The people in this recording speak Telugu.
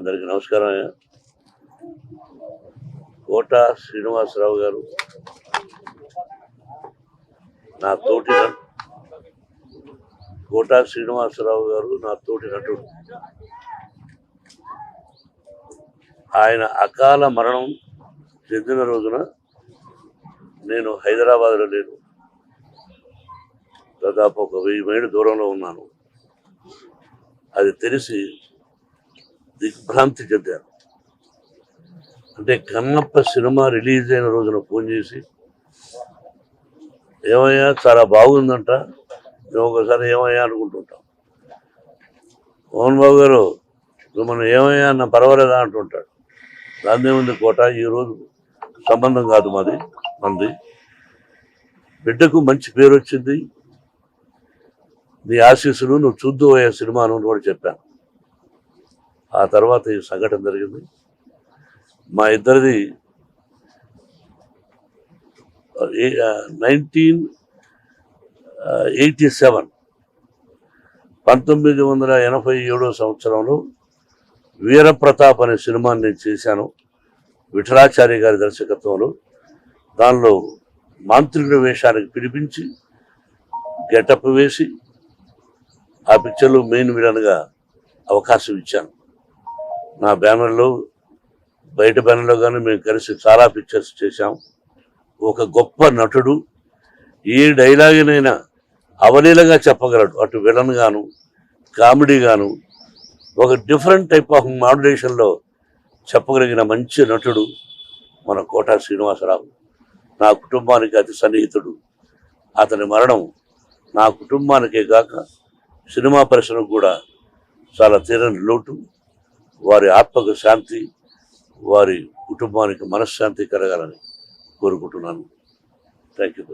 అందరికీ నమస్కారం. కోట శ్రీనివాసరావు గారు నా తోటి నటుడు. ఆయన అకాల మరణం చెందిన రోజున నేను హైదరాబాద్లో లేను. దాదాపు ఒక 1000 మైళ్ళ దూరంలో ఉన్నాను. అది తెలిసి దిగ్భ్రాంతి చెందాను. అంటే కన్నప్ప సినిమా రిలీజ్ అయిన రోజున ఫోన్ చేసి, ఏమయ్యా చాలా బాగుందంట, మేము ఒకసారి ఏమయ్యా అనుకుంటుంటాం. మోహన్ బాబు గారు మనం ఏమయ్యా అన్న పర్వాలేదా అంటుంటాడు. దాన్నే ఉంది కోట, ఈరోజు సంబంధం కాదు మంది. బిడ్డకు మంచి పేరు వచ్చింది, నీ ఆశీస్సులు నువ్వు చూద్దు అయ్యే సినిమాను కూడా చెప్పాను. ఆ తర్వాత ఈ సంఘటన జరిగింది. మా ఇద్దరిది 1987 సంవత్సరంలో వీరప్రతాప్ అనే సినిమాని నేను చేశాను, విఠలాచార్య గారి దర్శకత్వంలో. దానిలో మాంత్రికుడి వేషానికి పిలిపించి గెటప్ వేసి ఆ పిక్చర్లో మెయిన్ విలన్గా అవకాశం ఇచ్చాను. నా బ్యానర్లో, బయట బ్యానర్లో కానీ మేము కలిసి చాలా పిక్చర్స్ చేశాం. ఒక గొప్ప నటుడు ఏ డైలాగునైనా అవలీలగా చెప్పగలడు. అటు విలన్ గాను, కామెడీ గాను, ఒక డిఫరెంట్ టైప్ ఆఫ్ మాడ్యులేషన్లో చెప్పగలిగిన మంచి నటుడు మన కోట శ్రీనివాసరావు. నా కుటుంబానికి అతి సన్నిహితుడు. అతని మరణం నా కుటుంబానికే కాక సినిమా పరిశ్రమకు కూడా చాలా తీరని లోటు. వారి ఆత్మకు శాంతి, వారి కుటుంబానికి మనశ్శాంతి కలగాలని కోరుకుంటున్నాను. Thank you.